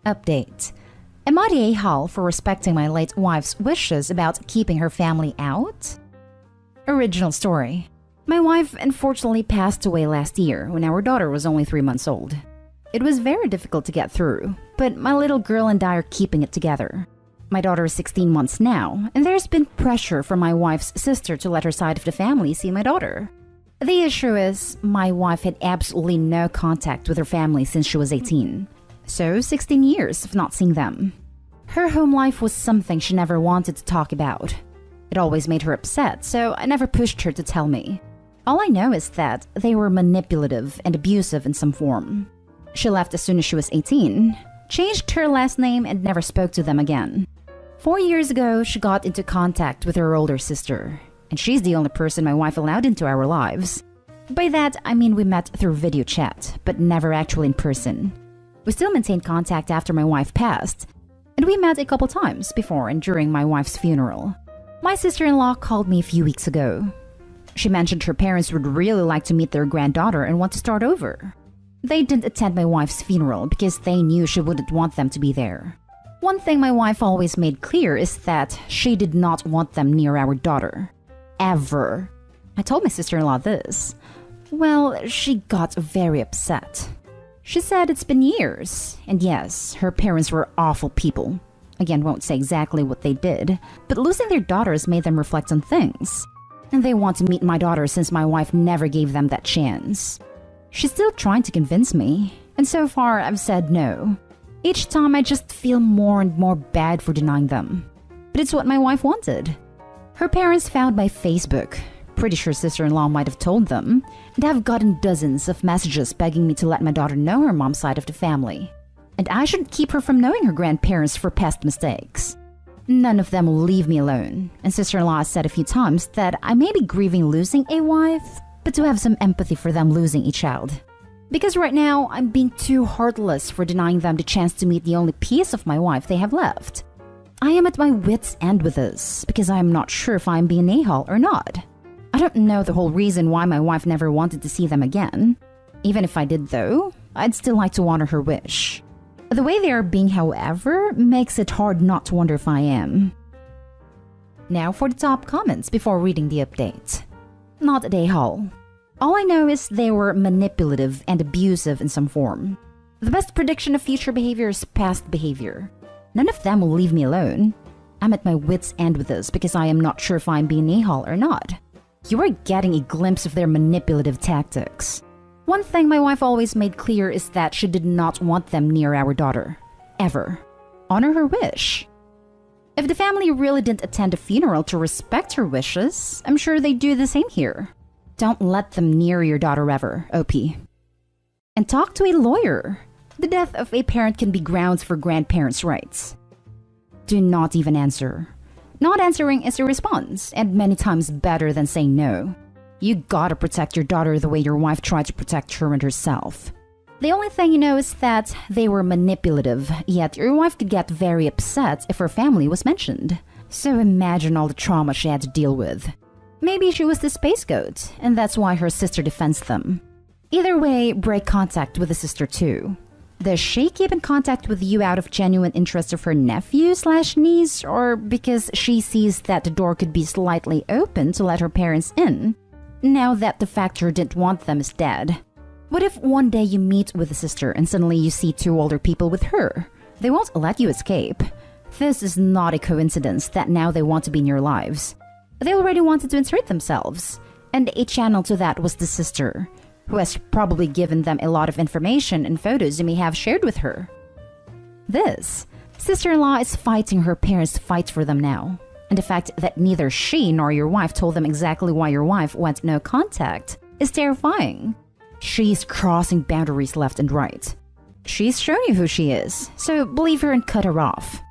Update. Am I the a-hole for respecting my late wife's wishes about keeping her family out? Original story. My wife unfortunately passed away last year when our daughter was only 3 months old. It was very difficult to get through, but my little girl and I are keeping it together. My daughter is 16 months now, and there's been pressure from my wife's sister to let her side of the family see my daughter. The issue is, my wife had absolutely no contact with her family since she was 18. So 16 years of not seeing them. Her home life was something she never wanted to talk about. It always made her upset, so I never pushed her to tell me. All I know is that they were manipulative and abusive in some form. She left as soon as she was 18, changed her last name, and never spoke to them again. 4 years ago, she got into contact with her older sister, and she's the only person my wife allowed into our lives. By that, I mean we met through video chat, but never actually in person. We still maintained contact after my wife passed, and we met a couple times before and during my wife's funeral. My sister-in-law called me a few weeks ago. She mentioned her parents would really like to meet their granddaughter and want to start over. They didn't attend my wife's funeral because they knew she wouldn't want them to be there. One thing my wife always made clear is that she did not want them near our daughter. Ever. I told my sister-in-law this. Well, she got very upset. She said it's been years, and yes, her parents were awful people. Again, won't say exactly what they did, but losing their daughters made them reflect on things. And they want to meet my daughter since my wife never gave them that chance. She's still trying to convince me, and so far I've said no. Each time I just feel more and more bad for denying them. But it's what my wife wanted. Her parents found my Facebook. Pretty sure sister-in-law might have told them, and I've gotten dozens of messages begging me to let my daughter know her mom's side of the family. And I shouldn't keep her from knowing her grandparents for past mistakes. None of them will leave me alone, and sister-in-law has said a few times that I may be grieving losing a wife, but to have some empathy for them losing a child. Because right now, I'm being too heartless for denying them the chance to meet the only piece of my wife they have left. I am at my wit's end with this, because I am not sure if I'm being a-hole or not. I don't know the whole reason why my wife never wanted to see them again. Even if I did though, I'd still like to honor her wish. The way they are being, however, makes it hard not to wonder if I am. Now for the top comments before reading the update. Not a a-hole. All I know is they were manipulative and abusive in some form. The best prediction of future behavior is past behavior. None of them will leave me alone. I'm at my wit's end with this because I am not sure if I'm being a-hole or not. You are getting a glimpse of their manipulative tactics. One thing my wife always made clear is that she did not want them near our daughter. Ever. Honor her wish. If the family really didn't attend a funeral to respect her wishes, I'm sure they'd do the same here. Don't let them near your daughter ever, OP. And talk to a lawyer. The death of a parent can be grounds for grandparents' rights. Do not even answer. Not answering is a response, and many times better than saying no. You gotta protect your daughter the way your wife tried to protect her and herself. The only thing you know is that they were manipulative, yet your wife could get very upset if her family was mentioned. So imagine all the trauma she had to deal with. Maybe she was the space goat, and that's why her sister defends them. Either way, break contact with the sister too. Does she keep in contact with you out of genuine interest of her nephew/niece, or because she sees that the door could be slightly open to let her parents in, now that the factor didn't want them is dead? What if one day you meet with the sister and suddenly you see 2 older people with her? They won't let you escape. This is not a coincidence that now they want to be in your lives. They already wanted to insert themselves, and a channel to that was the sister, who has probably given them a lot of information and photos you may have shared with her. This sister-in-law is fighting her parents to fight for them now, and the fact that neither she nor your wife told them exactly why your wife went no contact is terrifying. She's crossing boundaries left and right. She's shown you who she is, so believe her and cut her off.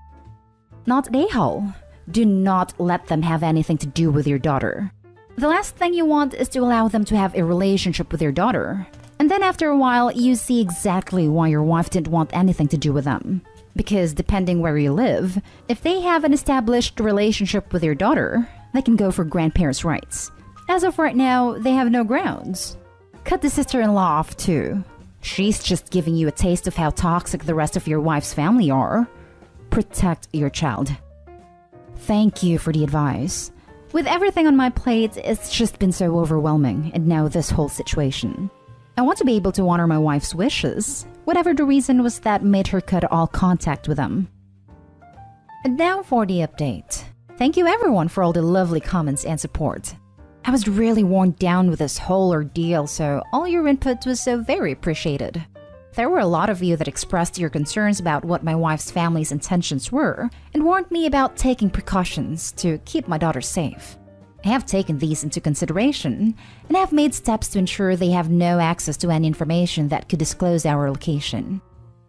Not a-hole. Do not let them have anything to do with your daughter. The last thing you want is to allow them to have a relationship with your daughter. And then after a while, you see exactly why your wife didn't want anything to do with them. Because depending where you live, if they have an established relationship with your daughter, they can go for grandparents' rights. As of right now, they have no grounds. Cut the sister-in-law off too. She's just giving you a taste of how toxic the rest of your wife's family are. Protect your child. Thank you for the advice. With everything on my plate, it's just been so overwhelming, and now this whole situation. I want to be able to honor my wife's wishes, whatever the reason was that made her cut all contact with them. And now for the update. Thank you everyone for all the lovely comments and support. I was really worn down with this whole ordeal, so all your input was so very appreciated. There were a lot of you that expressed your concerns about what my wife's family's intentions were and warned me about taking precautions to keep my daughter safe. I have taken these into consideration and have made steps to ensure they have no access to any information that could disclose our location.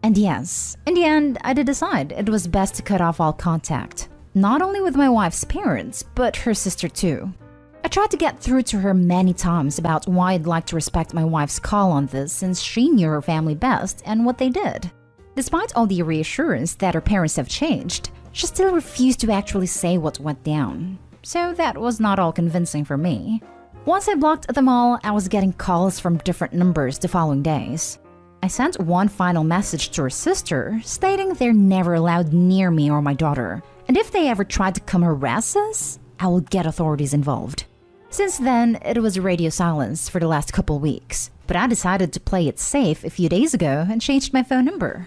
And yes, in the end, I did decide it was best to cut off all contact, not only with my wife's parents, but her sister too. I tried to get through to her many times about why I'd like to respect my wife's call on this since she knew her family best and what they did. Despite all the reassurance that her parents have changed, she still refused to actually say what went down. So that was not all convincing for me. Once I blocked them all, I was getting calls from different numbers the following days. I sent one final message to her sister stating they're never allowed near me or my daughter, and if they ever tried to come harass us, I will get authorities involved. Since then, it was radio silence for the last couple weeks, but I decided to play it safe a few days ago and changed my phone number.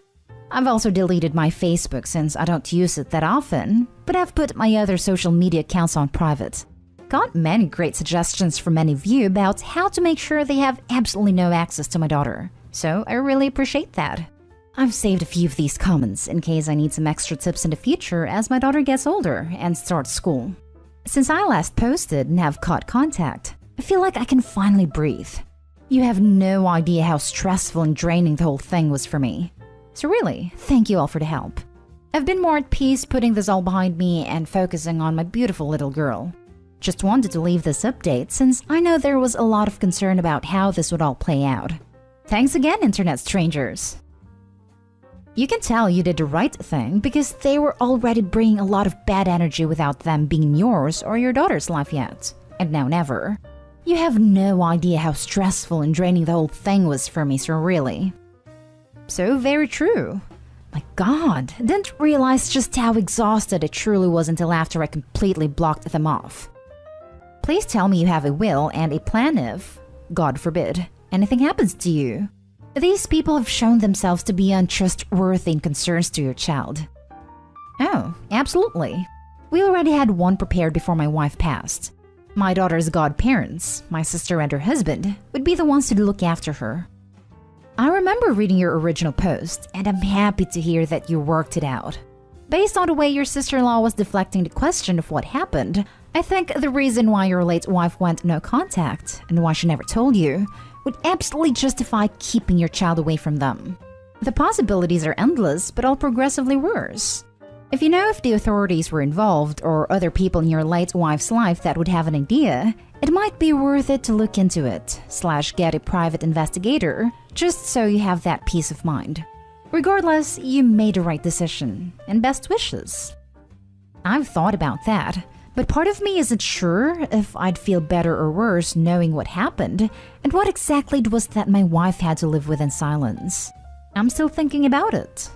I've also deleted my Facebook since I don't use it that often, but I've put my other social media accounts on private. Got many great suggestions from many of you about how to make sure they have absolutely no access to my daughter, so I really appreciate that. I've saved a few of these comments in case I need some extra tips in the future as my daughter gets older and starts school. Since I last posted and have caught contact, I feel like I can finally breathe. You have no idea how stressful and draining the whole thing was for me. So really, thank you all for the help. I've been more at peace putting this all behind me and focusing on my beautiful little girl. Just wanted to leave this update since I know there was a lot of concern about how this would all play out. Thanks again, internet strangers. You can tell you did the right thing because they were already bringing a lot of bad energy without them being in yours or your daughter's life yet. And now never. You have no idea how stressful and draining the whole thing was for me, so really. So very true. My God, didn't realize just how exhausted it truly was until after I completely blocked them off. Please tell me you have a will and a plan if, God forbid, anything happens to you. These people have shown themselves to be untrustworthy in concerns to your child. Oh, absolutely. We already had one prepared before my wife passed. My daughter's godparents, my sister and her husband, would be the ones to look after her. I remember reading your original post, and I'm happy to hear that you worked it out. Based on the way your sister-in-law was deflecting the question of what happened, I think the reason why your late wife went no contact and why she never told you would absolutely justify keeping your child away from them. The possibilities are endless, but all progressively worse. If you know if the authorities were involved or other people in your late wife's life that would have an idea, it might be worth it to look into it, / get a private investigator, just so you have that peace of mind. Regardless, you made the right decision, and best wishes. I've thought about that. But part of me isn't sure if I'd feel better or worse knowing what happened and what exactly it was that my wife had to live with in silence. I'm still thinking about it.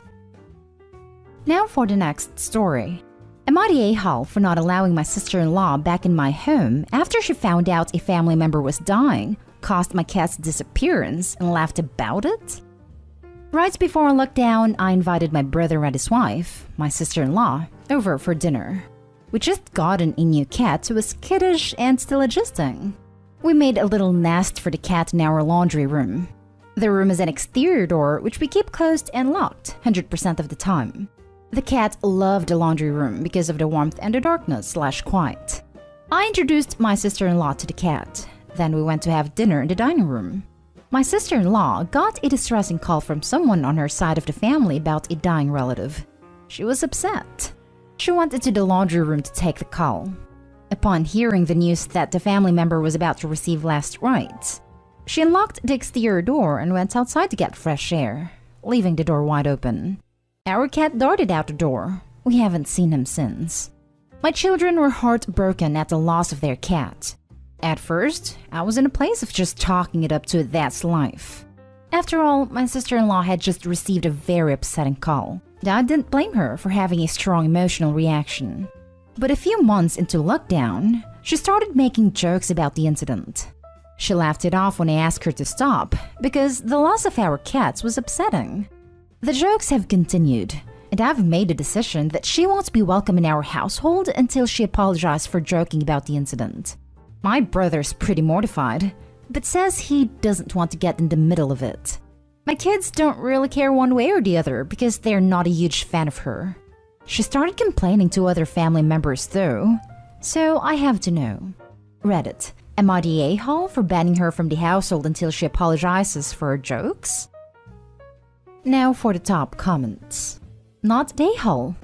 Now for the next story. Am I the a-hole for not allowing my sister-in-law back in my home after she found out a family member was dying, caused my cat's disappearance, and laughed about it? Right before lockdown, I invited my brother and his wife, my sister-in-law, over for dinner. We just gotten a new cat who was kiddish and still adjusting. We made a little nest for the cat in our laundry room. The room is an exterior door which we keep closed and locked 100% of the time. The cat loved the laundry room because of the warmth and the darkness / quiet. I introduced my sister-in-law to the cat. Then we went to have dinner in the dining room. My sister-in-law got a distressing call from someone on her side of the family about a dying relative. She was upset. She went into the laundry room to take the call. Upon hearing the news that the family member was about to receive last rites, she unlocked the exterior door and went outside to get fresh air, leaving the door wide open. Our cat darted out the door. We haven't seen him since. My children were heartbroken at the loss of their cat. At first, I was in a place of just talking it up to that's life. After all, my sister-in-law had just received a very upsetting call. I didn't blame her for having a strong emotional reaction. But a few months into lockdown, she started making jokes about the incident. She laughed it off when I asked her to stop because the loss of our cats was upsetting. The jokes have continued, and I've made a decision that she won't be welcome in our household until she apologized for joking about the incident. My brother's pretty mortified, but says he doesn't want to get in the middle of it. My kids don't really care one way or the other because they're not a huge fan of her. She started complaining to other family members though, so I have to know. Reddit, am I the a-hole for banning her from the household until she apologizes for her jokes? Now for the top comments. Not the a-hole.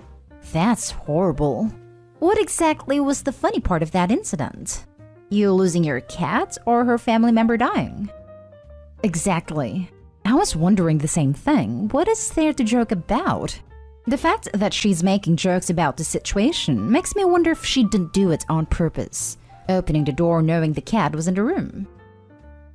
That's horrible. What exactly was the funny part of that incident? You losing your cat or her family member dying? Exactly. I was wondering the same thing. What is there to joke about? The fact that she's making jokes about the situation makes me wonder if she didn't do it on purpose, opening the door knowing the cat was in the room.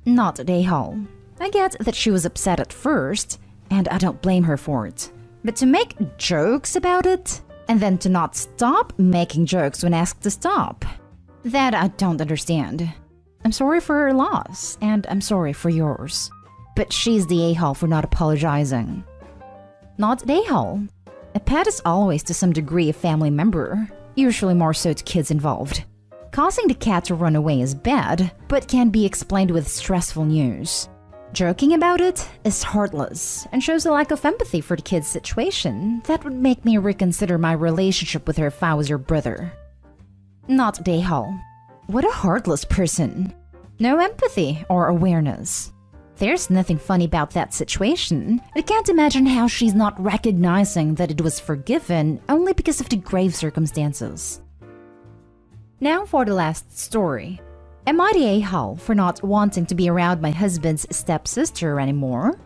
Not at a-hole. I get that she was upset at first, and I don't blame her for it. But to make jokes about it, and then to not stop making jokes when asked to stop, that I don't understand. I'm sorry for her loss, and I'm sorry for yours. But she's the a-hole for not apologizing. Not the a-hole. A pet is always to some degree a family member, usually more so to kids involved. Causing the cat to run away is bad, but can be explained with stressful news. Joking about it is heartless and shows a lack of empathy for the kid's situation that would make me reconsider my relationship with her if I was your brother. Not the a-hole. What a heartless person. No empathy or awareness. There's nothing funny about that situation. I can't imagine how she's not recognizing that it was forgiven only because of the grave circumstances. Now for the last story. Am I the a-hole for not wanting to be around my husband's stepsister anymore?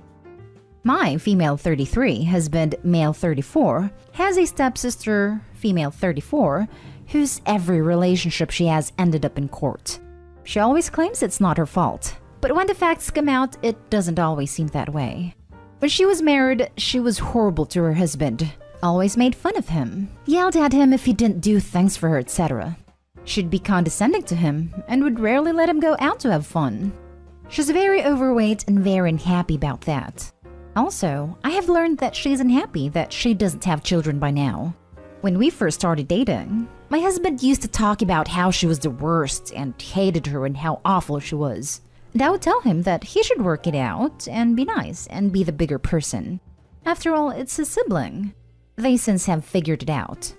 My female 33 husband, male 34, has a stepsister, female 34, whose every relationship she has ended up in court. She always claims it's not her fault. But when the facts come out, it doesn't always seem that way. When she was married, she was horrible to her husband, always made fun of him, yelled at him if he didn't do things for her, etc. She'd be condescending to him and would rarely let him go out to have fun. She's very overweight and very unhappy about that. Also, I have learned that she's unhappy that she doesn't have children by now. When we first started dating, my husband used to talk about how she was the worst and hated her and how awful she was. And I would tell him that he should work it out and be nice and be the bigger person. After all, it's his sibling. They since have figured it out.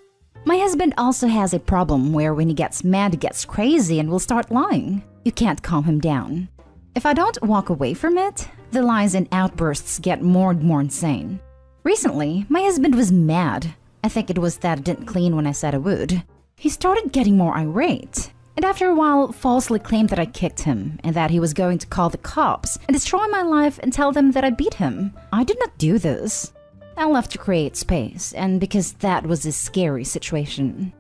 My husband also has a problem where when he gets mad, he gets crazy and will start lying. You can't calm him down. If I don't walk away from it, the lies and outbursts get more and more insane. Recently, my husband was mad. I think it was that I didn't clean when I said I would. He started getting more irate. And after a while, falsely claimed that I kicked him and that he was going to call the cops and destroy my life and tell them that I beat him. I did not do this. I left to create space, and because that was a scary situation.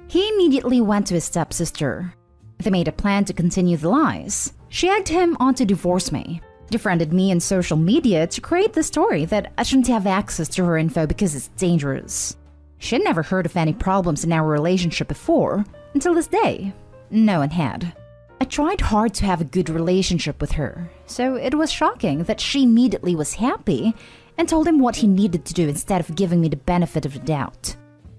He immediately went to his stepsister. They made a plan to continue the lies. She egged him on to divorce me, defriended me in social media to create the story that I shouldn't have access to her info because it's dangerous. She'd never heard of any problems in our relationship before, until this day. No one had. I tried hard to have a good relationship with her, so it was shocking that she immediately was happy and told him what he needed to do instead of giving me the benefit of the doubt.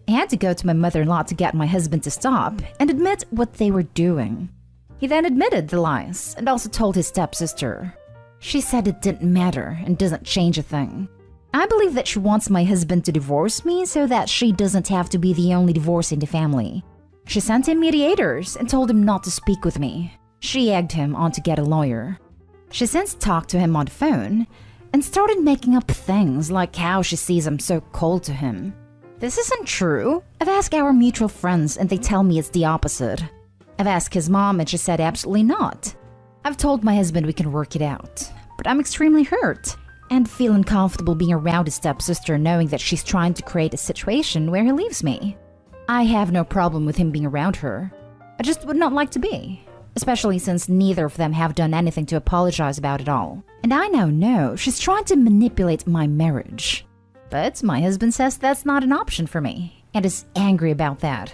I had to go to my mother-in-law to get my husband to stop and admit what they were doing. He then admitted the lies and also told his stepsister. She said it didn't matter and doesn't change a thing. I believe that she wants my husband to divorce me so that she doesn't have to be the only divorce in the family. She sent him mediators and told him not to speak with me. She egged him on to get a lawyer. She since talked to him on the phone and started making up things like how she sees I'm so cold to him. This isn't true. I've asked our mutual friends and they tell me it's the opposite. I've asked his mom and she said absolutely not. I've told my husband we can work it out, but I'm extremely hurt and feel uncomfortable being around his stepsister knowing that she's trying to create a situation where he leaves me. I have no problem with him being around her. I just would not like to be. especially since neither of them have done anything to apologize about it all. And I now know she's trying to manipulate my marriage. But my husband says that's not an option for me, and is angry about that.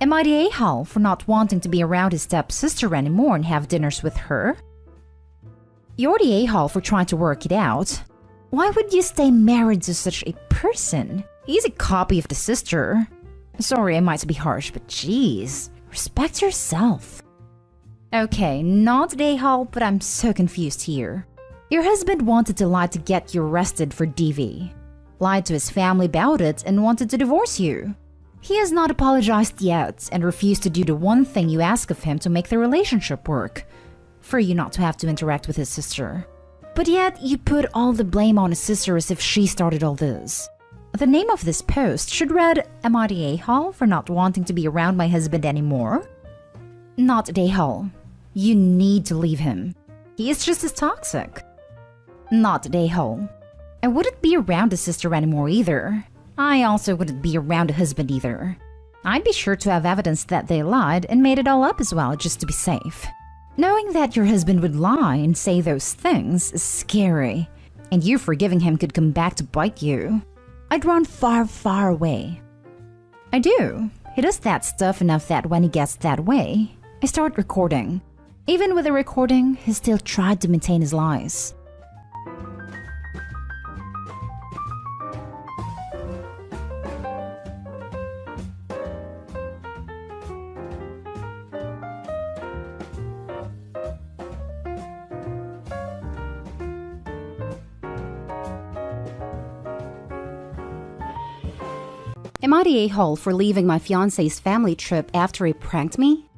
Am I the a-hole for not wanting to be around his stepsister anymore and have dinners with her? You're the a-hole for trying to work it out. Why would you stay married to such a person? He's a copy of the sister. Sorry, I might be harsh, but geez, respect yourself. Okay, not the a-hole, but I'm so confused here. Your husband wanted to lie to get you arrested for DV. Lied to his family about it and wanted to divorce you. He has not apologized yet and refused to do the one thing you ask of him to make the relationship work, for you not to have to interact with his sister. But yet, you put all the blame on his sister as if she started all this. The name of this post should read, Am I the a-hole for not wanting to be around my husband anymore? Not the a-hole. You need to leave him. He is just as toxic. Not the a-hole. I wouldn't be around the sister anymore either. I also wouldn't be around the husband either. I'd be sure to have evidence that they lied and made it all up as well just to be safe. Knowing that your husband would lie and say those things is scary, and you forgiving him could come back to bite you. I'd run far, far away. I do. He does that stuff enough that when he gets that way, I start recording. Even with the recording, he still tried to maintain his lies. Am I the a-hole for leaving my fiancé's family trip after he pranked me?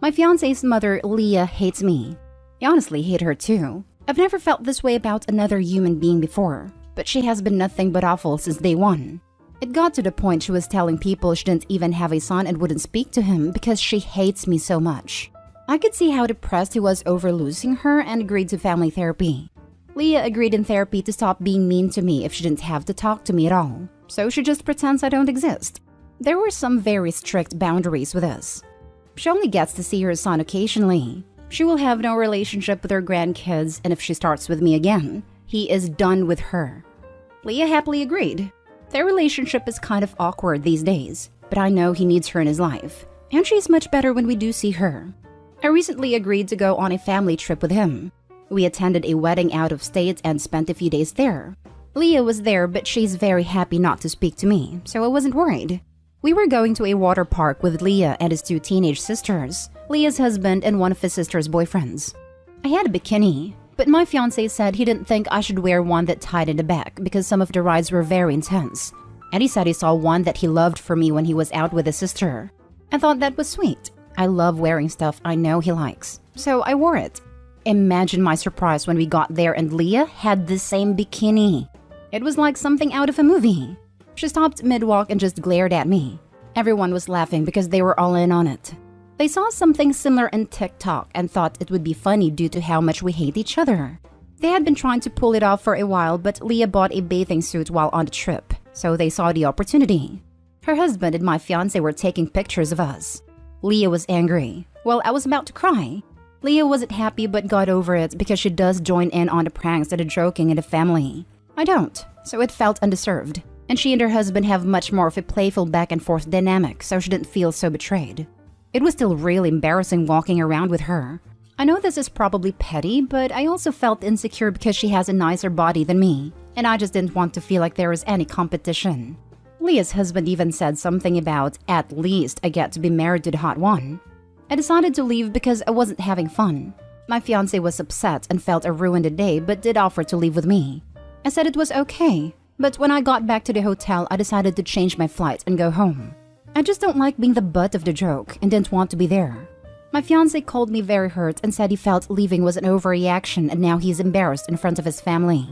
My fiancé's mother, Leah, hates me. I honestly hate her too. I've never felt this way about another human being before, but she has been nothing but awful since day one. It got to the point she was telling people she didn't even have a son and wouldn't speak to him because she hates me so much. I could see how depressed he was over losing her and agreed to family therapy. Leah agreed in therapy to stop being mean to me if she didn't have to talk to me at all, so she just pretends I don't exist. There were some very strict boundaries with us. She only gets to see her son occasionally. She will have no relationship with her grandkids, and if she starts with me again, he is done with her. Leah happily agreed. Their relationship is kind of awkward these days, but I know he needs her in his life, and she's much better when we do see her. I recently agreed to go on a family trip with him. We attended a wedding out of state and spent a few days there. Leah was there, but she's very happy not to speak to me, so I wasn't worried. We were going to a water park with Leah and his two teenage sisters, Leah's husband and one of his sister's boyfriends. I had a bikini, but my fiancé said he didn't think I should wear one that tied in the back because some of the rides were very intense. And he said he saw one that he loved for me when he was out with his sister. I thought that was sweet. I love wearing stuff I know he likes, so I wore it. Imagine my surprise when we got there and Leah had the same bikini. It was like something out of a movie. She stopped mid-walk and just glared at me. Everyone was laughing because they were all in on it. They saw something similar in TikTok and thought it would be funny due to how much we hate each other. They had been trying to pull it off for a while, but Leah bought a bathing suit while on the trip, so they saw the opportunity. Her husband and my fiancé were taking pictures of us. Leah was angry. Well, I was about to cry. Leah wasn't happy but got over it because she does join in on the pranks and the joking in the family. I don't, so it felt undeserved. And she and her husband have much more of a playful back and forth dynamic, so she didn't feel so betrayed. It was still really embarrassing walking around with her. I know this is probably petty, but I also felt insecure because she has a nicer body than me, and I just didn't want to feel like there was any competition. Leah's husband even said something about, at least I get to be married to the hot one. I decided to leave because I wasn't having fun. My fiancé was upset and felt I ruined the day but did offer to leave with me. I said it was okay, but when I got back to the hotel, I decided to change my flight and go home. I just don't like being the butt of the joke and didn't want to be there. My fiancé called me very hurt and said he felt leaving was an overreaction and now he's embarrassed in front of his family.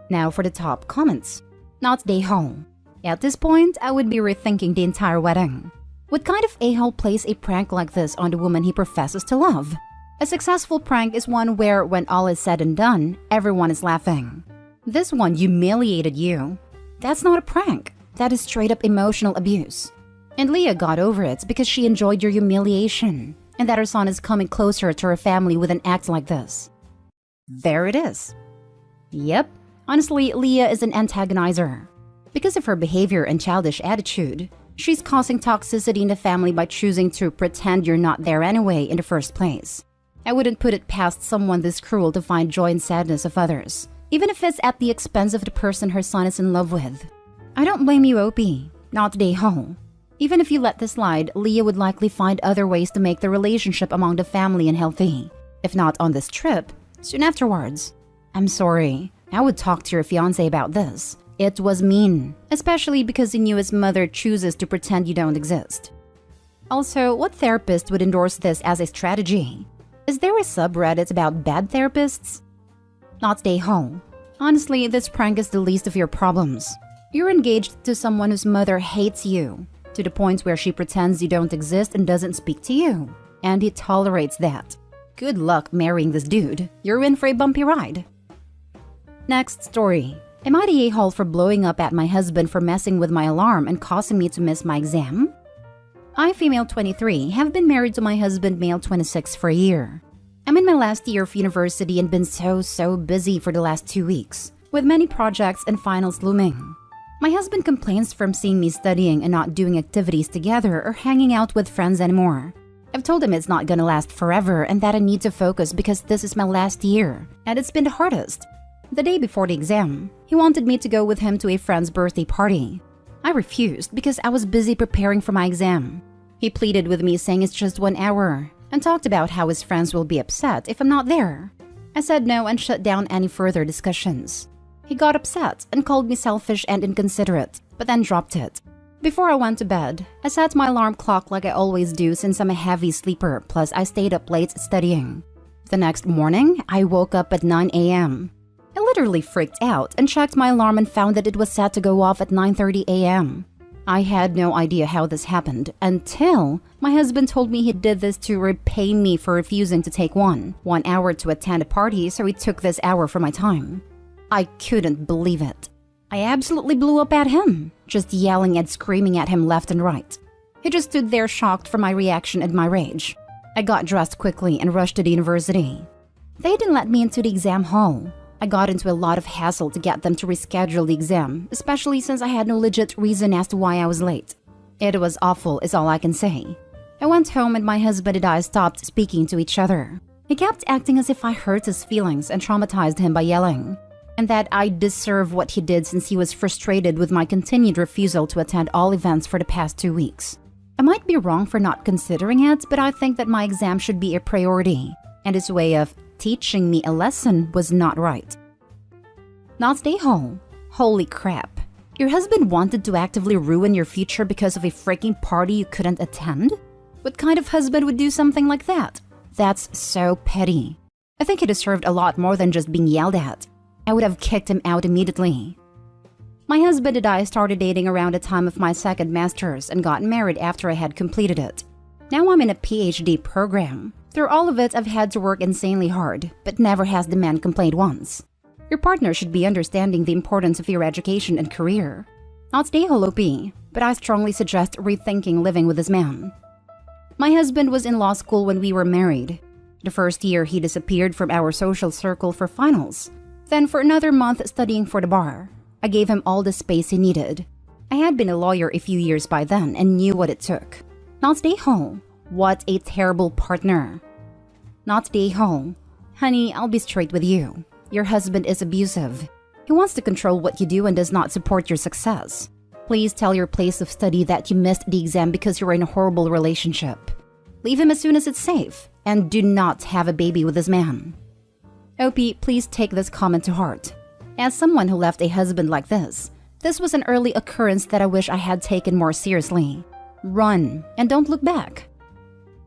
Now for the top comments. Not the a-hole. At this point, I would be rethinking the entire wedding. What kind of a-hole plays a prank like this on the woman he professes to love? A successful prank is one where, when all is said and done, everyone is laughing. This one humiliated you. That's not a prank. That is straight up emotional abuse. And Leah got over it because she enjoyed your humiliation. and that her son is coming closer to her family with an act like this. There it is. Yep, honestly, Leah is an antagonizer. Because of her behavior and childish attitude, she's causing toxicity in the family by choosing to pretend you're not there anyway in the first place. I wouldn't put it past someone this cruel to find joy in sadness of others, even if it's at the expense of the person her son is in love with. I don't blame you, Opie. Not Dae-ho. Even if you let this slide, Leah would likely find other ways to make the relationship among the family unhealthy. If not on this trip, soon afterwards. I'm sorry. I would talk to your fiancé about this. It was mean, especially because he knew his mother chooses to pretend you don't exist. Also, what therapist would endorse this as a strategy? Is there a subreddit about bad therapists? Not Dae-ho. Honestly, this prank is the least of your problems. You're engaged to someone whose mother hates you, to the point where she pretends you don't exist and doesn't speak to you. And he tolerates that. Good luck marrying this dude. You're in for a bumpy ride. Next story. Am I the a-hole for blowing up at my husband for messing with my alarm and causing me to miss my exam? I, female 23, have been married to my husband, male 26, for a year. I'm in my last year of university and been so busy for the last 2 weeks, with many projects and finals looming. My husband complains from seeing me studying and not doing activities together or hanging out with friends anymore. I've told him it's not gonna last forever and that I need to focus because this is my last year, and it's been the hardest. The day before the exam, he wanted me to go with him to a friend's birthday party. I refused because I was busy preparing for my exam. He pleaded with me saying it's just 1 hour and talked about how his friends will be upset if I'm not there. I said no and shut down any further discussions. He got upset and called me selfish and inconsiderate, but then dropped it. Before I went to bed, I set my alarm clock like I always do since I'm a heavy sleeper, plus I stayed up late studying. The next morning, I woke up at 9 a.m. I literally freaked out and checked my alarm and found that it was set to go off at 9:30 a.m. I had no idea how this happened until my husband told me he did this to repay me for refusing to take 1 hour to attend a party, so he took this hour from my time. I couldn't believe it. I absolutely blew up at him, just yelling and screaming at him left and right. He just stood there shocked for my reaction and my rage. I got dressed quickly and rushed to the university. They didn't let me into the exam hall. I got into a lot of hassle to get them to reschedule the exam, especially since I had no legit reason as to why I was late. It was awful is all I can say. I went home and my husband and I stopped speaking to each other. He kept acting as if I hurt his feelings and traumatized him by yelling, and that I deserve what he did since he was frustrated with my continued refusal to attend all events for the past 2 weeks. I might be wrong for not considering it, but I think that my exam should be a priority, and his way of teaching me a lesson was not right. Not stay home. Holy crap. Your husband wanted to actively ruin your future because of a freaking party you couldn't attend? What kind of husband would do something like that? That's so petty. I think he deserved a lot more than just being yelled at. I would have kicked him out immediately. My husband and I started dating around the time of my second master's and got married after I had completed it. Now I'm in a PhD program. Through all of it, I've had to work insanely hard, but never has the man complained once. Your partner should be understanding the importance of your education and career. Not stay holopy, but I strongly suggest rethinking living with this man. My husband was in law school when we were married. The first year, he disappeared from our social circle for finals. Then for another month studying for the bar. I gave him all the space he needed. I had been a lawyer a few years by then and knew what it took. Not stay home. What a terrible partner. Not stay home. Honey, I'll be straight with you. Your husband is abusive. He wants to control what you do and does not support your success. Please tell your place of study that you missed the exam because you're in a horrible relationship. Leave him as soon as it's safe, and do not have a baby with this man. Opie, please take this comment to heart. As someone who left a husband like this was an early occurrence that I wish I had taken more seriously. Run, and don't look back.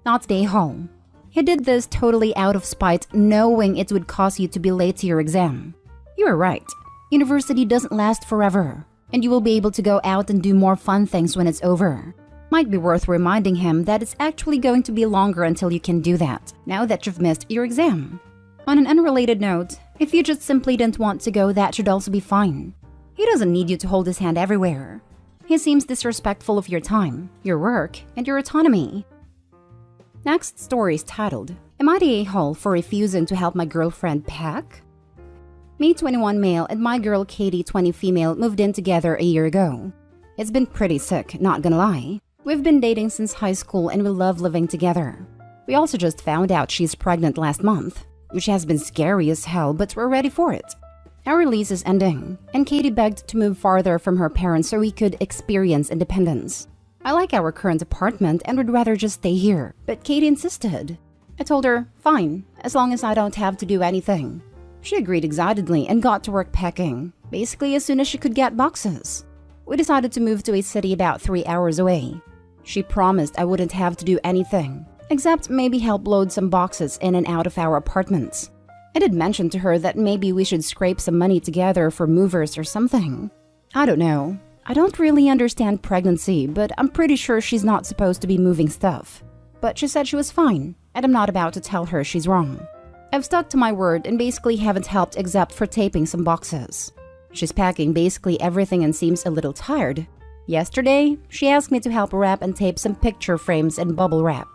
Not stay home. He did this totally out of spite, knowing it would cause you to be late to your exam. You are right. University doesn't last forever, and you will be able to go out and do more fun things when it's over. Might be worth reminding him that it's actually going to be longer until you can do that, now that you've missed your exam. On an unrelated note, if you just simply didn't want to go, that should also be fine. He doesn't need you to hold his hand everywhere. He seems disrespectful of your time, your work, and your autonomy. Next story is titled, Am I the a-hole for refusing to help my girlfriend pack? Me, 21 male, and my girl Katie, 20 female, moved in together a year ago. It's been pretty sick, not gonna lie. We've been dating since high school and we love living together. We also just found out she's pregnant last month, which has been scary as hell, but we're ready for it. Our lease is ending, and Katie begged to move farther from her parents so we could experience independence. I like our current apartment and would rather just stay here, but Katie insisted. I told her, fine, as long as I don't have to do anything. She agreed excitedly and got to work packing, basically as soon as she could get boxes. We decided to move to a city about 3 hours away. She promised I wouldn't have to do anything, except maybe help load some boxes in and out of our apartments. I did mention to her that maybe we should scrape some money together for movers or something. I don't know. I don't really understand pregnancy, but I'm pretty sure she's not supposed to be moving stuff. But she said she was fine, and I'm not about to tell her she's wrong. I've stuck to my word and basically haven't helped except for taping some boxes. She's packing basically everything and seems a little tired. Yesterday, she asked me to help wrap and tape some picture frames and bubble wrap.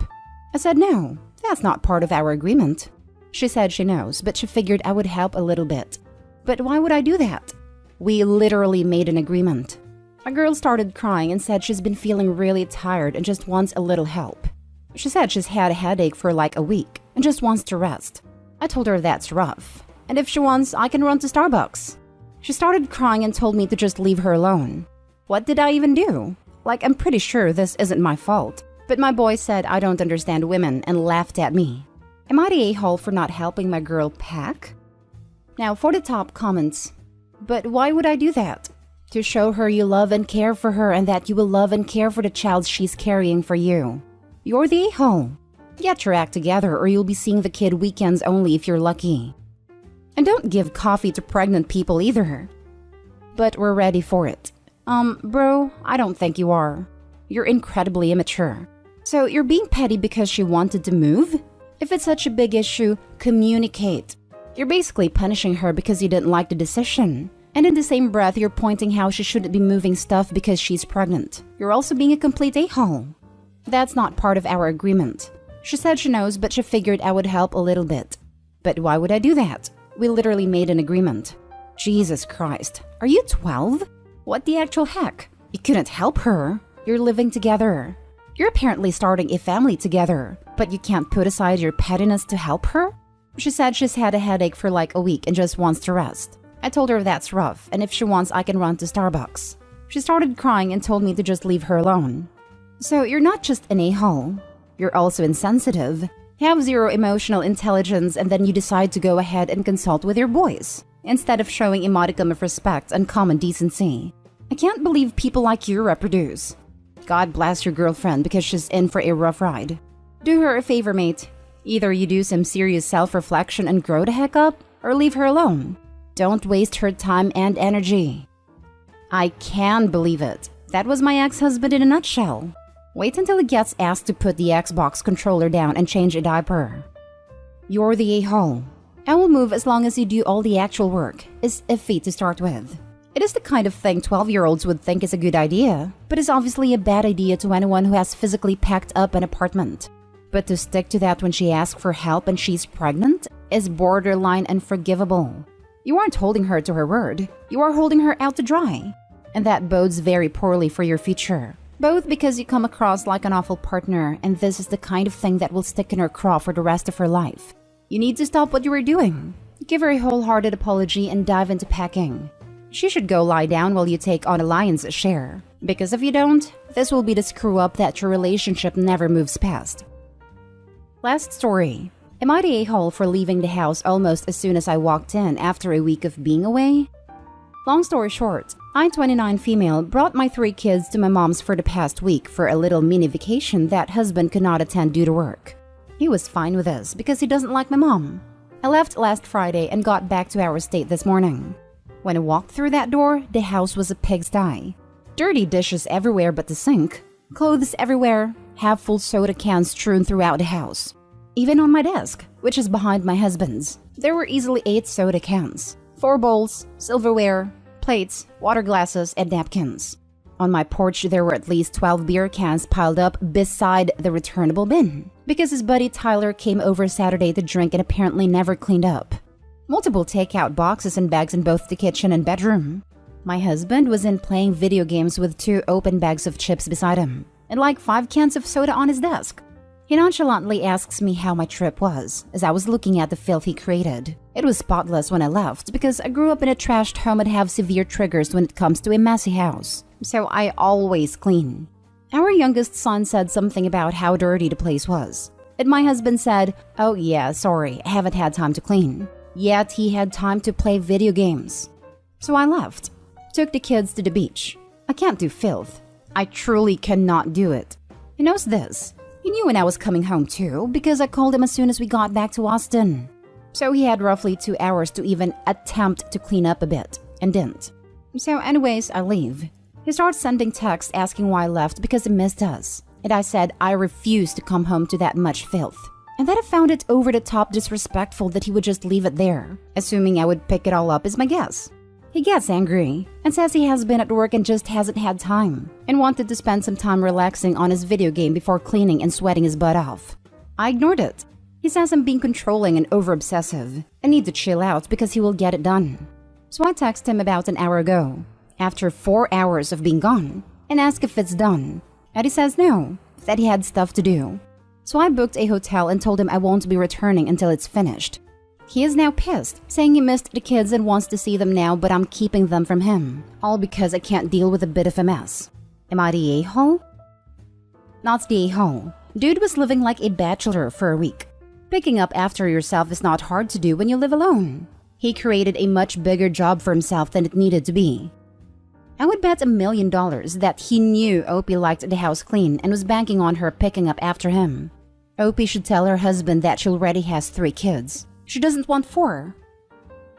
I said no, that's not part of our agreement. She said she knows, but she figured I would help a little bit. But why would I do that? We literally made an agreement. My girl started crying and said she's been feeling really tired and just wants a little help. She said she's had a headache for like a week and just wants to rest. I told her that's rough, and if she wants, I can run to Starbucks. She started crying and told me to just leave her alone. What did I even do? Like, I'm pretty sure this isn't my fault. But my boy said I don't understand women and laughed at me. Am I the a-hole for not helping my girl pack? Now for the top comments. But why would I do that? To show her you love and care for her and that you will love and care for the child she's carrying for you. You're the a-hole. Get your act together or you'll be seeing the kid weekends only if you're lucky. And don't give coffee to pregnant people either. But we're ready for it. Bro, I don't think you are. You're incredibly immature. So you're being petty because she wanted to move? If it's such a big issue, communicate. You're basically punishing her because you didn't like the decision. And in the same breath, you're pointing how she shouldn't be moving stuff because she's pregnant. You're also being a complete a-hole. That's not part of our agreement. She said she knows, but she figured I would help a little bit. But why would I do that? We literally made an agreement. Jesus Christ. Are you 12? What the actual heck? You couldn't help her. You're living together. You're apparently starting a family together, but you can't put aside your pettiness to help her? She said she's had a headache for like a week and just wants to rest. I told her that's rough, and if she wants, I can run to Starbucks. She started crying and told me to just leave her alone. So you're not just an a-hole. You're also insensitive, have zero emotional intelligence, and then you decide to go ahead and consult with your boys, instead of showing a modicum of respect and common decency. I can't believe people like you reproduce. God bless your girlfriend because she's in for a rough ride. Do her a favor, mate. Either you do some serious self-reflection and grow the heck up, or leave her alone. Don't waste her time and energy. I can believe it. That was my ex-husband in a nutshell. Wait until he gets asked to put the Xbox controller down and change a diaper. You're the a-hole. I will move as long as you do all the actual work, is iffy to start with. It is the kind of thing 12-year-olds would think is a good idea, but is obviously a bad idea to anyone who has physically packed up an apartment. But to stick to that when she asks for help and she's pregnant is borderline unforgivable. You aren't holding her to her word. You are holding her out to dry. And that bodes very poorly for your future. Both because you come across like an awful partner, and this is the kind of thing that will stick in her craw for the rest of her life. You need to stop what you are doing. Give her a wholehearted apology and dive into packing. She should go lie down while you take on a lion's share. Because if you don't, this will be the screw-up that your relationship never moves past. Last story. Am I the a-hole for leaving the house almost as soon as I walked in after a week of being away? Long story short, I, 29 female, brought my 3 kids to my mom's for the past week for a little mini vacation that husband could not attend due to work. He was fine with this because he doesn't like my mom. I left last Friday and got back to our state this morning. When I walked through that door, the house was a pigsty. Dirty dishes everywhere but the sink, clothes everywhere, half-full soda cans strewn throughout the house. Even on my desk, which is behind my husband's, there were easily 8 soda cans, 4 bowls, silverware, plates, water glasses, and napkins. On my porch, there were at least 12 beer cans piled up beside the returnable bin because his buddy Tyler came over Saturday to drink and apparently never cleaned up. Multiple takeout boxes and bags in both the kitchen and bedroom. My husband was in playing video games with 2 open bags of chips beside him and like 5 cans of soda on his desk. He nonchalantly asks me how my trip was as I was looking at the filth he created. It was spotless when I left because I grew up in a trashed home and have severe triggers when it comes to a messy house. So I always clean. Our youngest son said something about how dirty the place was. And my husband said, "Oh yeah, sorry, I haven't had time to clean." Yet he had time to play video games. So I left. Took the kids to the beach. I can't do filth. I truly cannot do it. He knows this. He knew when I was coming home too because I called him as soon as we got back to Austin. So he had roughly 2 hours to even attempt to clean up a bit and didn't. So anyways, I leave. He starts sending texts asking why I left because he missed us. And I said I refused to come home to that much filth. And that I found it over the top disrespectful that he would just leave it there, assuming I would pick it all up is my guess. He gets angry and says he has been at work and just hasn't had time and wanted to spend some time relaxing on his video game before cleaning and sweating his butt off. I ignored it. He says I'm being controlling and over-obsessive. I need to chill out because he will get it done. So I text him about an hour ago, after 4 hours of being gone, and ask if it's done. And he says no, that he had stuff to do. So I booked a hotel and told him I won't be returning until it's finished. He is now pissed, saying he missed the kids and wants to see them now, but I'm keeping them from him. All because I can't deal with a bit of a mess. Am I the a-hole? Not the a-hole. Dude was living like a bachelor for a week. Picking up after yourself is not hard to do when you live alone. He created a much bigger job for himself than it needed to be. I would bet $1 million that he knew Opie liked the house clean and was banking on her picking up after him. Opie should tell her husband that she already has 3 kids. She doesn't want 4.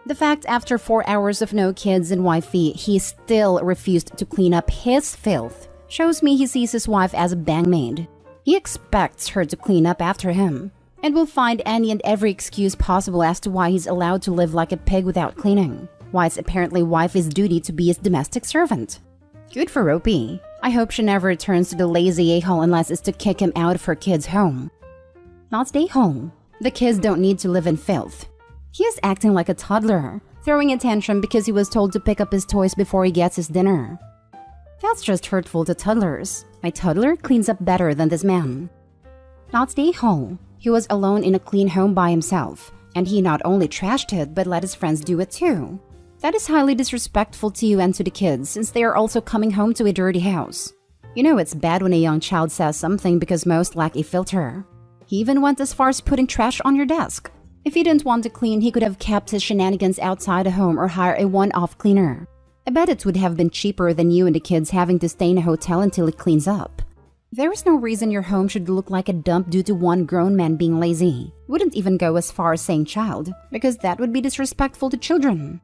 The fact after 4 hours of no kids and wifey, he still refused to clean up his filth shows me he sees his wife as a bangmaid. He expects her to clean up after him and will find any and every excuse possible as to why he's allowed to live like a pig without cleaning. Why it's apparently wifey's duty to be his domestic servant. Good for Opie. I hope she never returns to the lazy a-hole unless it's to kick him out of her kid's home. Not stay home. The kids don't need to live in filth. He is acting like a toddler, throwing a tantrum because he was told to pick up his toys before he gets his dinner. That's just hurtful to toddlers. My toddler cleans up better than this man. Not stay home. He was alone in a clean home by himself, and he not only trashed it but let his friends do it too. That is highly disrespectful to you and to the kids since they are also coming home to a dirty house. You know it's bad when a young child says something because most lack a filter. He even went as far as putting trash on your desk. If he didn't want to clean, he could have kept his shenanigans outside the home or hire a one-off cleaner. I bet it would have been cheaper than you and the kids having to stay in a hotel until it cleans up. There is no reason your home should look like a dump due to one grown man being lazy. Wouldn't even go as far as saying child, because that would be disrespectful to children.